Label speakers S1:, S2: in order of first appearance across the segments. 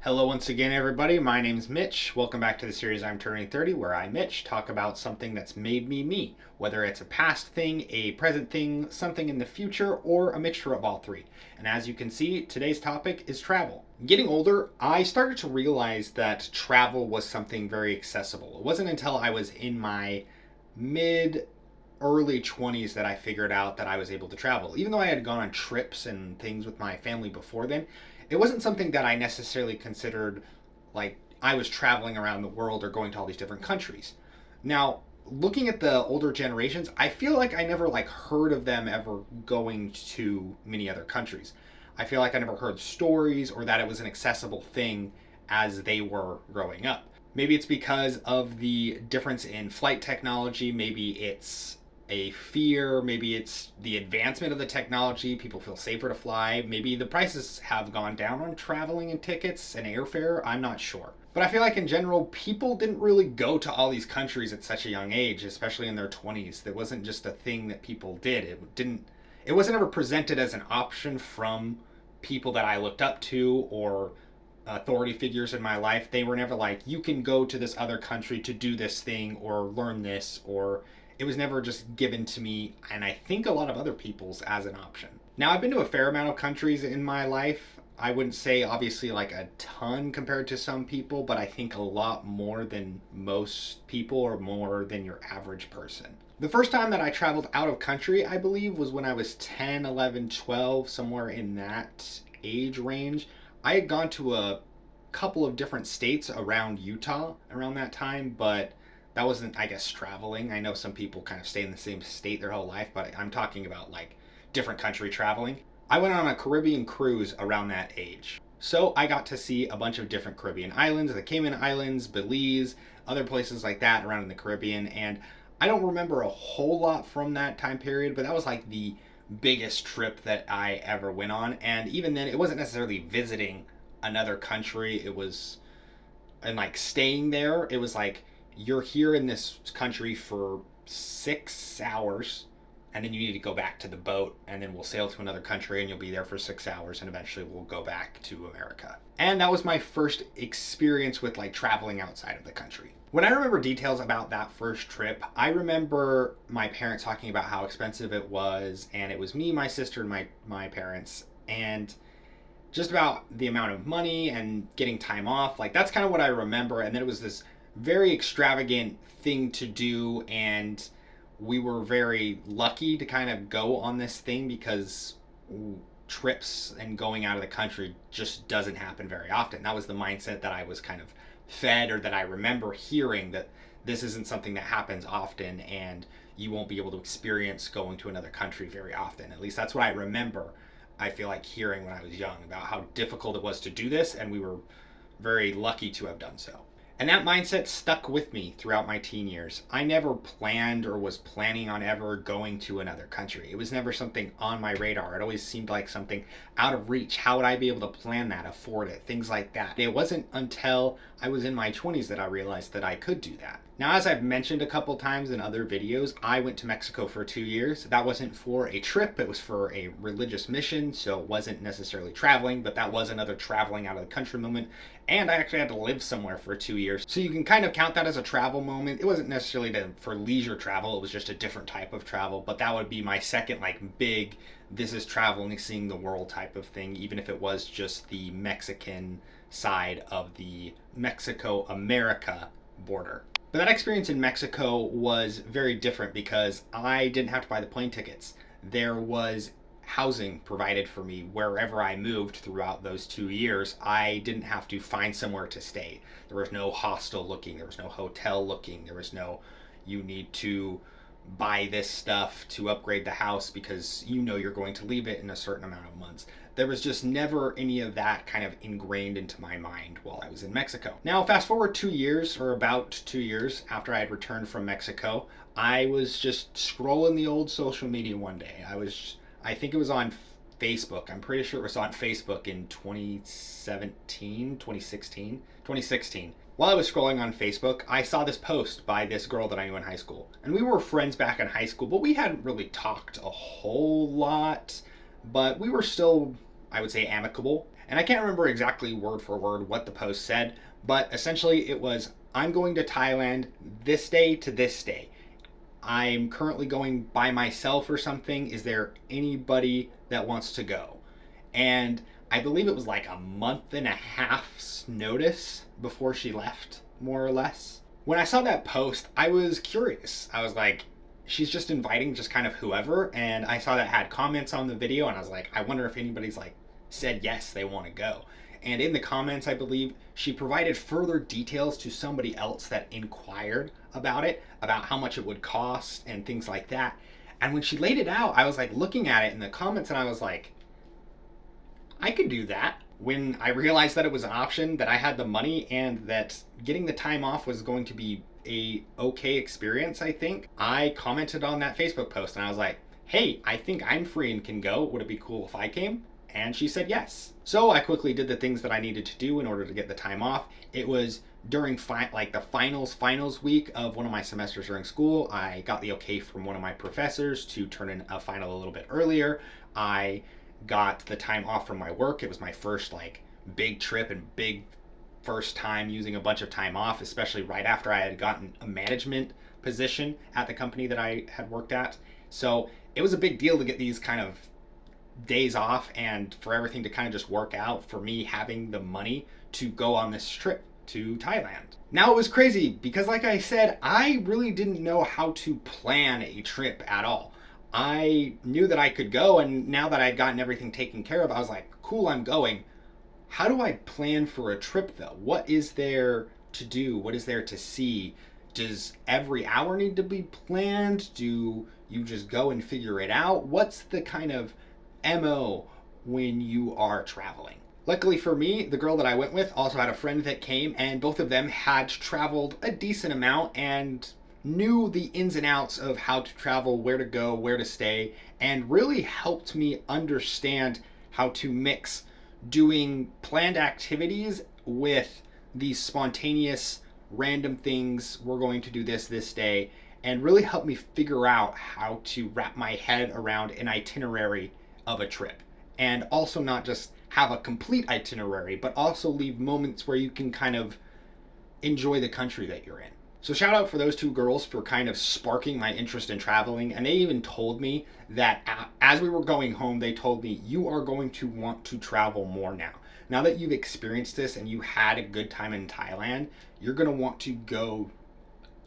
S1: Hello once again, everybody. My name's Mitch. Welcome back to the series I'm Turning 30, where I, Mitch, talk about something that's made me me, whether it's a past thing, a present thing, something in the future, or a mixture of all three. And as you can see, today's topic is travel. Getting older, I started to realize that travel was something very accessible. It wasn't until I was in my mid early 20s that I figured out that I was able to travel. Even though I had gone on trips and things with my family before then, it wasn't something that I necessarily considered like I was traveling around the world or going to all these different countries. Now, looking at the older generations, I feel like I never heard of them ever going to many other countries. I feel like I never heard stories or that it was an accessible thing as they were growing up. Maybe it's because of the difference in flight technology, maybe it's a fear, maybe it's the advancement of the technology, people feel safer to fly, maybe the prices have gone down on traveling and tickets and airfare, I'm not sure. But I feel like in general, people didn't really go to all these countries at such a young age, especially in their 20s. That wasn't just a thing that people did. It wasn't ever presented as an option from people that I looked up to or authority figures in my life. They were never like, you can go to this other country to do this thing or learn this, or it was never just given to me, and I think a lot of other people's, as an option. Now, I've been to a fair amount of countries in my life. I wouldn't say obviously like a ton compared to some people, but I think a lot more than most people or more than your average person. The first time that I traveled out of country, I believe, was when I was 10, 11, 12, somewhere in that age range. I had gone to a couple of different states around Utah around that time, but that wasn't, I guess, traveling. I know some people kind of stay in the same state their whole life, but I'm talking about like different country traveling. I went on a Caribbean cruise around that age. So I got to see a bunch of different Caribbean islands, the Cayman Islands, Belize, other places like that around in the Caribbean. And I don't remember a whole lot from that time period, but that was like the biggest trip that I ever went on. And even then, it wasn't necessarily visiting another country. It was, and like staying there, it was like, you're here in this country for 6 hours, and then you need to go back to the boat, and then we'll sail to another country and you'll be there for 6 hours, and eventually we'll go back to America. And that was my first experience with like traveling outside of the country. When I remember details about that first trip, I remember my parents talking about how expensive it was, and it was me, my sister, and my parents, and just about the amount of money and getting time off. Like, that's kind of what I remember. And then it was this very extravagant thing to do, and we were very lucky to kind of go on this thing because trips and going out of the country just doesn't happen very often. That was the mindset that I was kind of fed, or that I remember hearing, that this isn't something that happens often and you won't be able to experience going to another country very often. At least that's what I remember. I feel like hearing when I was young about how difficult it was to do this, and we were very lucky to have done so. And that mindset stuck with me throughout my teen years. I never planned or was planning on ever going to another country. It was never something on my radar. It always seemed like something out of reach. How would I be able to plan that, afford it, things like that? It wasn't until I was in my 20s that I realized that I could do that. Now, as I've mentioned a couple times in other videos, I went to Mexico for 2 years. That wasn't for a trip, it was for a religious mission, so it wasn't necessarily traveling, but that was another traveling out of the country moment. And I actually had to live somewhere for 2 years. So you can kind of count that as a travel moment. It wasn't necessarily for leisure travel, it was just a different type of travel, but that would be my second big, this is traveling, seeing the world type of thing, even if it was just the Mexican side of the Mexico-America border. But that experience in Mexico was very different because I didn't have to buy the plane tickets. There was housing provided for me wherever I moved throughout those 2 years. I didn't have to find somewhere to stay. There was no hostel looking, there was no hotel looking, there was no, you need to buy this stuff to upgrade the house because you know you're going to leave it in a certain amount of months. There was just never any of that kind of ingrained into my mind while I was in Mexico. Now, fast forward 2 years, or about 2 years after I had returned from Mexico, I was just scrolling the old social media one day. I think it was on Facebook. I'm pretty sure it was on Facebook in 2016. While I was scrolling on Facebook, I saw this post by this girl that I knew in high school. And we were friends back in high school, but we hadn't really talked a whole lot. But we were still, I would say, amicable. And I can't remember exactly word for word what the post said, but essentially it was, I'm going to Thailand this day to this day. I'm currently going by myself or something. Is there anybody that wants to go? And I believe it was like a month and a half's notice before she left, more or less. When I saw that post, I was curious. I was like, she's just inviting just kind of whoever. And I saw that had comments on the video, and I was like, I wonder if anybody's like said yes, they want to go. And in the comments, I believe she provided further details to somebody else that inquired about it, about how much it would cost and things like that. And when she laid it out, I was like looking at it in the comments, and I was like, I could do that. When I realized that it was an option, that I had the money, and that getting the time off was going to be a okay experience, I think, I commented on that Facebook post and I was like, hey, I think I'm free and can go. Would it be cool if I came? And she said yes. So I quickly did the things that I needed to do in order to get the time off. It was during the finals week of one of my semesters during school. I got the okay from one of my professors to turn in a final a little bit earlier. I got the time off from my work. It was my first like big trip and big first time using a bunch of time off, especially right after I had gotten a management position at the company that I had worked at. So it was a big deal to get these kind of days off and for everything to kind of just work out for me having the money to go on this trip to Thailand. Now it was crazy because, like I said, I really didn't know how to plan a trip at all. I knew that I could go, and now that I'd gotten everything taken care of, I was like, cool, I'm going. How do I plan for a trip though? What is there to do? What is there to see? Does every hour need to be planned? Do you just go and figure it out? What's the kind of MO when you are traveling? Luckily for me, the girl that I went with also had a friend that came, and both of them had traveled a decent amount and knew the ins and outs of how to travel, where to go, where to stay, and really helped me understand how to mix doing planned activities with these spontaneous random things. We're going to do this day, and really helped me figure out how to wrap my head around an itinerary of a trip, and also not just have a complete itinerary, but also leave moments where you can kind of enjoy the country that you're in. So shout out for those two girls for kind of sparking my interest in traveling. And they even told me that as we were going home, they told me, you are going to want to travel more now. Now that you've experienced this and you had a good time in Thailand, you're going to want to go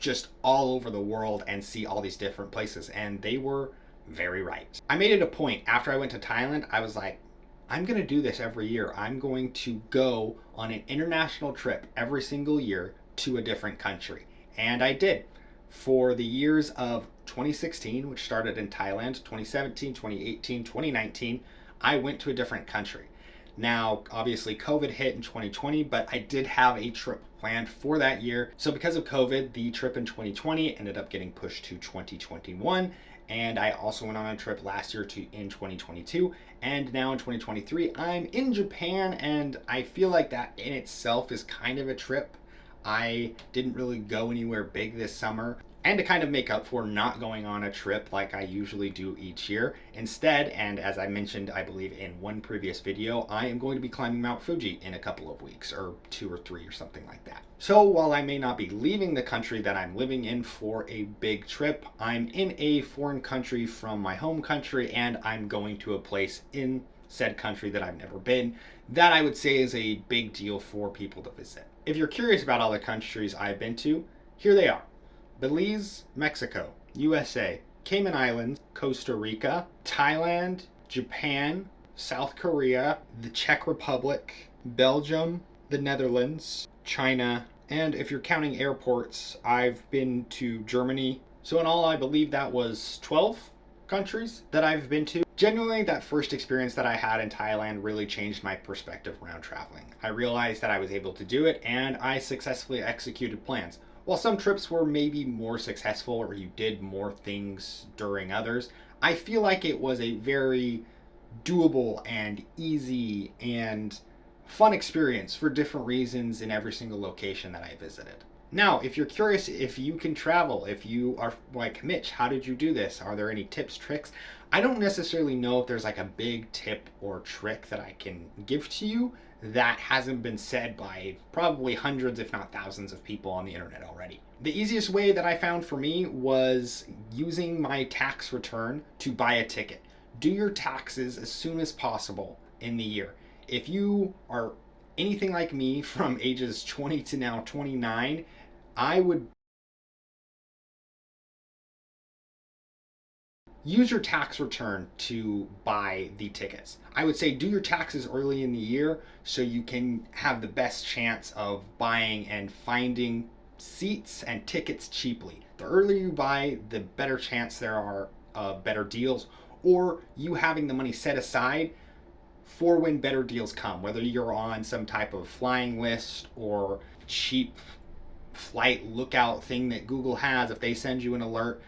S1: just all over the world and see all these different places. And they were very right. I made it a point after I went to Thailand. I was like, I'm going to do this every year. I'm going to go on an international trip every single year to a different country. And I did. For the years of 2016, which started in Thailand, 2017, 2018, 2019, I went to a different country. Now, obviously, COVID hit in 2020, but I did have a trip planned for that year. So because of COVID, the trip in 2020 ended up getting pushed to 2021. And I also went on a trip last year in 2022. And now in 2023, I'm in Japan, and I feel like that in itself is kind of a trip. I didn't really go anywhere big this summer, and to kind of make up for not going on a trip like I usually do each year, instead, and as I mentioned, I believe in one previous video, I am going to be climbing Mount Fuji in a couple of weeks, or 2 or 3 or something like that. So while I may not be leaving the country that I'm living in for a big trip, I'm in a foreign country from my home country, and I'm going to a place in said country that I've never been, that I would say is a big deal for people to visit. If you're curious about all the countries I've been to, here they are: Belize, Mexico, USA, Cayman Islands, Costa Rica, Thailand, Japan, South Korea, the Czech Republic, Belgium, the Netherlands, China, and if you're counting airports, I've been to Germany. So in all, I believe that was 12 countries that I've been to. Genuinely, that first experience that I had in Thailand really changed my perspective around traveling. I realized that I was able to do it, and I successfully executed plans. While some trips were maybe more successful or you did more things during others, I feel like it was a very doable and easy and fun experience for different reasons in every single location that I visited. Now, if you're curious if you can travel, if you are like, Mitch, how did you do this? Are there any tips, tricks? I don't necessarily know if there's like a big tip or trick that I can give to you that hasn't been said by probably hundreds, if not thousands, of people on the internet already. The easiest way that I found for me was using my tax return to buy a ticket. Do your taxes as soon as possible in the year. If you are anything like me from ages 20 to now 29, I would use your tax return to buy the tickets. I would say do your taxes early in the year so you can have the best chance of buying and finding seats and tickets cheaply. The earlier you buy, the better chance there are better deals, or you having the money set aside for when better deals come, whether you're on some type of flying list or cheap flight lookout thing that Google has. If they send you an alert,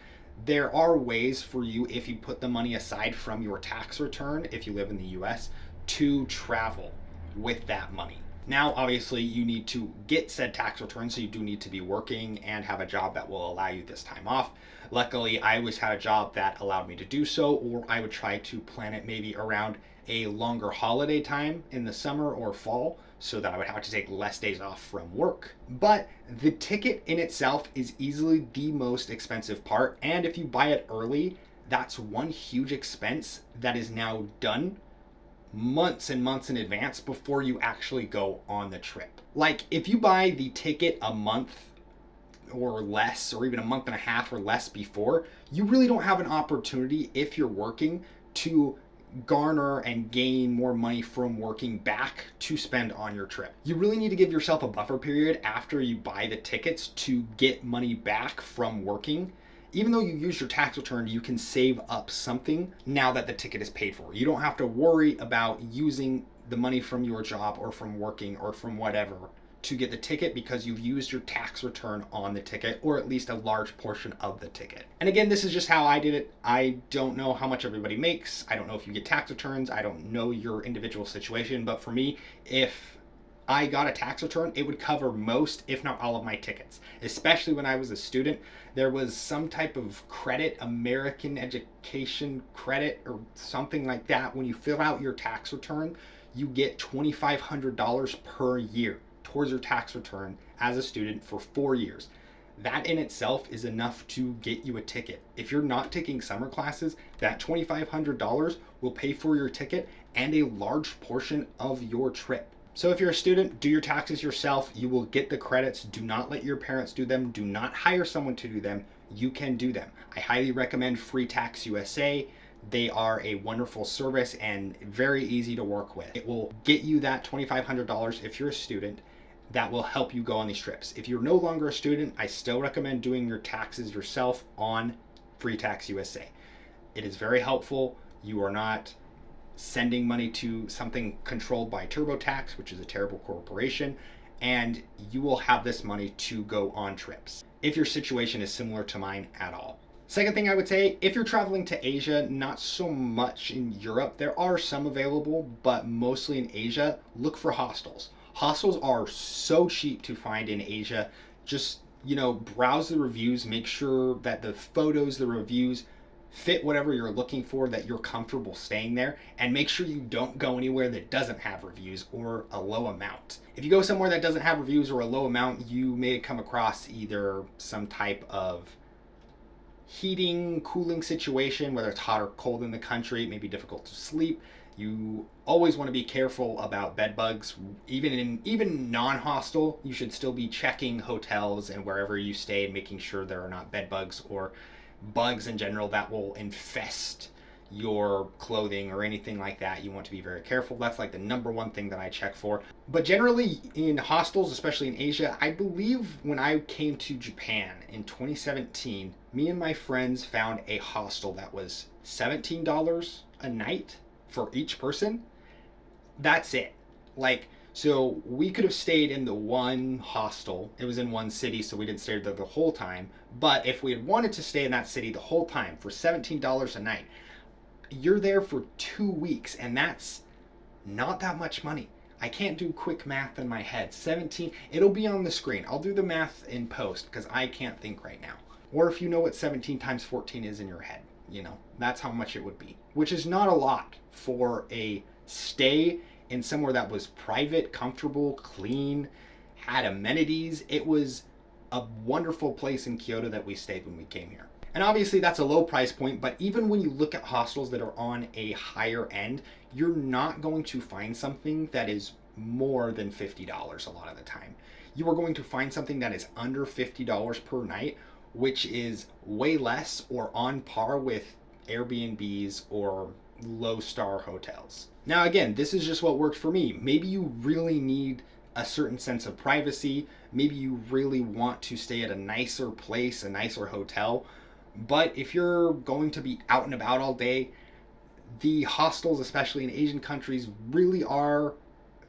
S1: there are ways for you, if you put the money aside from your tax return, if you live in the US, to travel with that money. Now, obviously, you need to get said tax return, so you do need to be working and have a job that will allow you this time off. Luckily, I always had a job that allowed me to do so, or I would try to plan it maybe around a longer holiday time in the summer or fall so that I would have to take less days off from work. But the ticket in itself is easily the most expensive part, and if you buy it early, that's one huge expense that is now done months and months in advance before you actually go on the trip. Like if you buy the ticket a month or less, or even a month and a half or less before, you really don't have an opportunity, if you're working, to garner and gain more money from working back to spend on your trip. You really need to give yourself a buffer period after you buy the tickets to get money back from working. Even though you use your tax return, you can save up something now that the ticket is paid for. You don't have to worry about using the money from your job or from working or from whatever to get the ticket, because you've used your tax return on the ticket, or at least a large portion of the ticket. And again, this is just how I did it. I don't know how much everybody makes. I don't know if you get tax returns. I don't know your individual situation. But for me, if I got a tax return, it would cover most, if not all, of my tickets. Especially when I was a student, there was some type of credit, American Education Credit or something like that. When you fill out your tax return, you get $2,500 per year towards your tax return as a student for 4 years. That in itself is enough to get you a ticket. If you're not taking summer classes, that $2,500 will pay for your ticket and a large portion of your trip. So if you're a student, do your taxes yourself. You will get the credits. Do not let your parents do them. Do not hire someone to do them. You can do them. I highly recommend Free Tax USA. They are a wonderful service and very easy to work with. It will get you that $2,500 if you're a student. That will help you go on these trips. If you're no longer a student, I still recommend doing your taxes yourself on Free Tax USA. It is very helpful. You are not sending money to something controlled by TurboTax, which is a terrible corporation, and you will have this money to go on trips if your situation is similar to mine at all. Second thing I would say, if you're traveling to Asia, not so much in Europe, there are some available, but mostly in Asia, look for hostels. Hostels are so cheap to find in Asia. Just, browse the reviews, make sure that the photos, the reviews fit whatever you're looking for, that you're comfortable staying there, and make sure you don't go anywhere that doesn't have reviews or a low amount. If you go somewhere that doesn't have reviews or a low amount, you may come across either some type of heating, cooling situation, whether it's hot or cold in the country. It may be difficult to sleep. You always want to be careful about bed bugs. Even non-hostel, you should still be checking hotels and wherever you stay and making sure there are not bed bugs or bugs in general that will infest your clothing or anything like that. You want to be very careful. That's like the number one thing that I check for. But generally in hostels, especially in Asia, I believe when I came to Japan in 2017, me and my friends found a hostel that was $17 a night for each person. That's it. So we could have stayed in the one hostel. It was in one city, so we didn't stay there the whole time. But if we had wanted to stay in that city the whole time for $17 a night, you're there for 2 weeks, and that's not that much money. I can't do quick math in my head. 17, it'll be on the screen. I'll do the math in post because I can't think right now. Or if you know what 17 times 14 is in your head, that's how much it would be, which is not a lot for a stay in somewhere that was private, comfortable, clean, had amenities. It was a wonderful place in Kyoto that we stayed when we came here. And obviously that's a low price point, but even when you look at hostels that are on a higher end, you're not going to find something that is more than $50 a lot of the time. You are going to find something that is under $50 per night, which is way less or on par with Airbnbs or low-star hotels. Now again, this is just what worked for me. Maybe you really need a certain sense of privacy. Maybe you really want to stay at a nicer place, a nicer hotel. But if you're going to be out and about all day, the hostels, especially in Asian countries, really are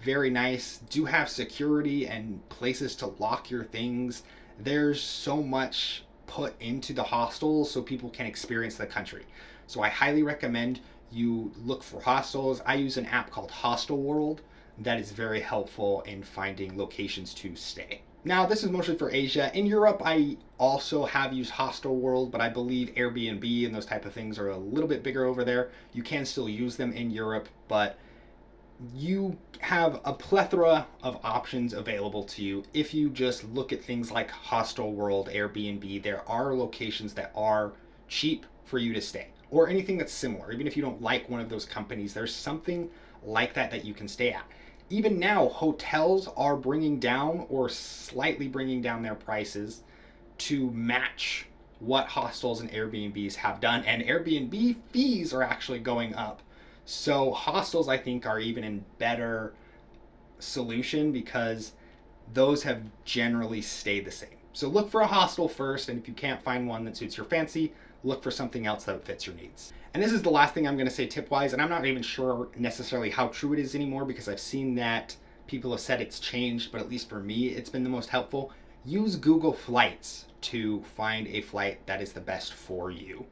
S1: very nice, do have security and places to lock your things. There's so much put into the hostels so people can experience the country. So I highly recommend you look for hostels. I use an app called Hostelworld that is very helpful in finding locations to stay. Now, this is mostly for Asia. In Europe, I also have used Hostelworld, but I believe Airbnb and those type of things are a little bit bigger over there. You can still use them in Europe, but you have a plethora of options available to you if you just look at things like Hostelworld, Airbnb. There are locations that are cheap for you to stay, or anything that's similar. Even if you don't like one of those companies, there's something like that that you can stay at. Even now, hotels are bringing down or slightly bringing down their prices to match what hostels and Airbnbs have done. And Airbnb fees are actually going up. So hostels, I think, are even in better solution because those have generally stayed the same. So look for a hostel first, and if you can't find one that suits your fancy, look for something else that fits your needs. And this is the last thing I'm going to say tip-wise, and I'm not even sure necessarily how true it is anymore because I've seen that people have said it's changed, but at least for me, it's been the most helpful. Use Google Flights to find a flight that is the best for you.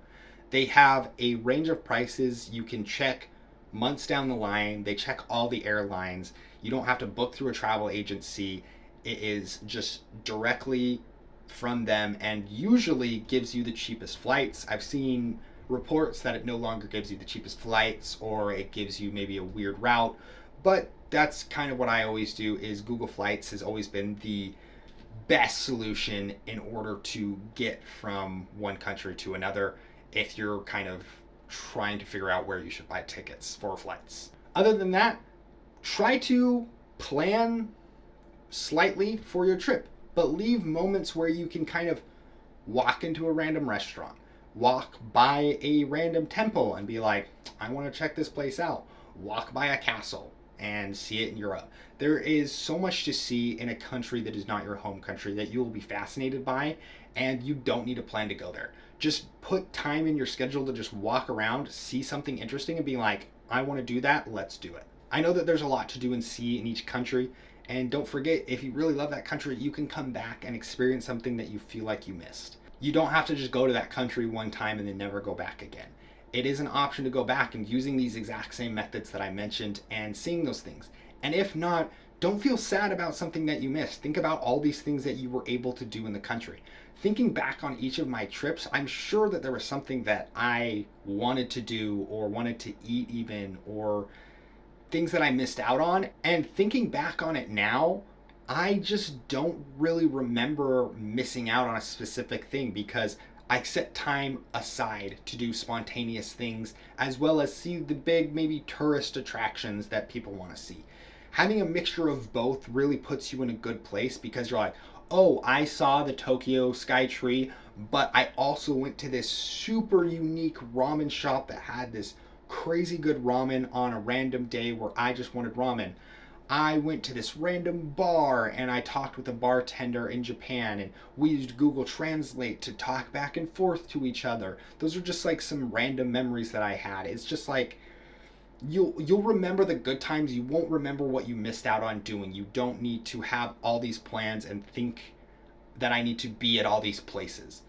S1: They have a range of prices. You can check months down the line. They check all the airlines. You don't have to book through a travel agency. It is just directly from them and usually gives you the cheapest flights. I've seen reports that it no longer gives you the cheapest flights or it gives you maybe a weird route, but that's kind of what I always do. Is Google Flights has always been the best solution in order to get from one country to another if you're kind of trying to figure out where you should buy tickets for flights. Other than that, try to plan slightly for your trip, but leave moments where you can kind of walk into a random restaurant, walk by a random temple and be like, I want to check this place out. Walk by a castle and see it in Europe. There is so much to see in a country that is not your home country that you will be fascinated by, and you don't need a plan to go there. Just put time in your schedule to just walk around, see something interesting, and be like, I want to do that, let's do it. I know that there's a lot to do and see in each country, and don't forget, if you really love that country, you can come back and experience something that you feel like you missed. You don't have to just go to that country one time and then never go back again. It is an option to go back and using these exact same methods that I mentioned and seeing those things. And if not, don't feel sad about something that you missed. Think about all these things that you were able to do in the country. Thinking back on each of my trips, I'm sure that there was something that I wanted to do or wanted to eat even, or things that I missed out on. And thinking back on it now, I just don't really remember missing out on a specific thing because I set time aside to do spontaneous things as well as see the big maybe tourist attractions that people want to see. Having a mixture of both really puts you in a good place because you're like, oh, I saw the Tokyo Sky Tree, but I also went to this super unique ramen shop that had this crazy good ramen on a random day where I just wanted ramen. I went to this random bar and I talked with a bartender in Japan and we used Google Translate to talk back and forth to each other. Those are just like some random memories that I had. It's just like you'll remember the good times. You won't remember what you missed out on doing. You don't need to have all these plans and think that I need to be at all these places.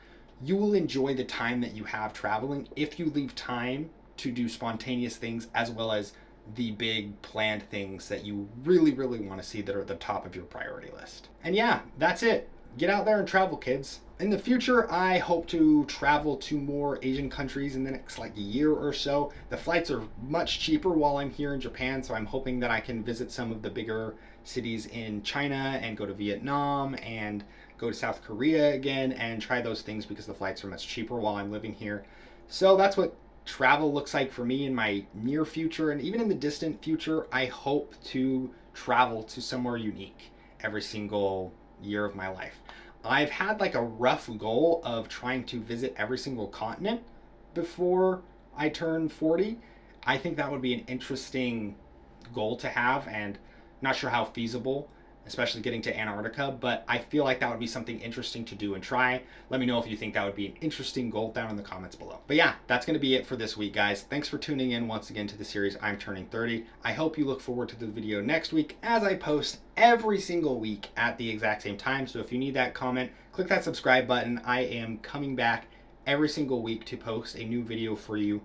S1: You will enjoy the time that you have traveling if you leave time to do spontaneous things as well as the big planned things that you really, really want to see that are at the top of your priority list. And yeah, that's it. Get out there and travel, kids. In the future, I hope to travel to more Asian countries in the next like year or so. The flights are much cheaper while I'm here in Japan, so I'm hoping that I can visit some of the bigger cities in China and go to Vietnam and go to South Korea again and try those things because the flights are much cheaper while I'm living here. So that's what travel looks like for me in my near future, and even in the distant future. I hope to travel to somewhere unique every single year of my life. I've had like a rough goal of trying to visit every single continent before I turn 40. I think that would be an interesting goal to have, and not sure how feasible, especially getting to Antarctica, but I feel like that would be something interesting to do and try. Let me know if you think that would be an interesting goal down in the comments below. But yeah, that's going to be it for this week, guys. Thanks for tuning in once again to the series I'm Turning 30. I hope you look forward to the video next week, as I post every single week at the exact same time. So if you need that comment, click that subscribe button. I am coming back every single week to post a new video for you,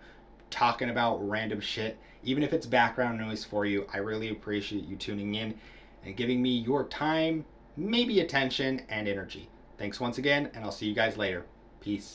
S1: talking about random shit. Even if it's background noise for you, I really appreciate you tuning in and giving me your time, maybe attention, and energy. Thanks once again, and I'll see you guys later. Peace.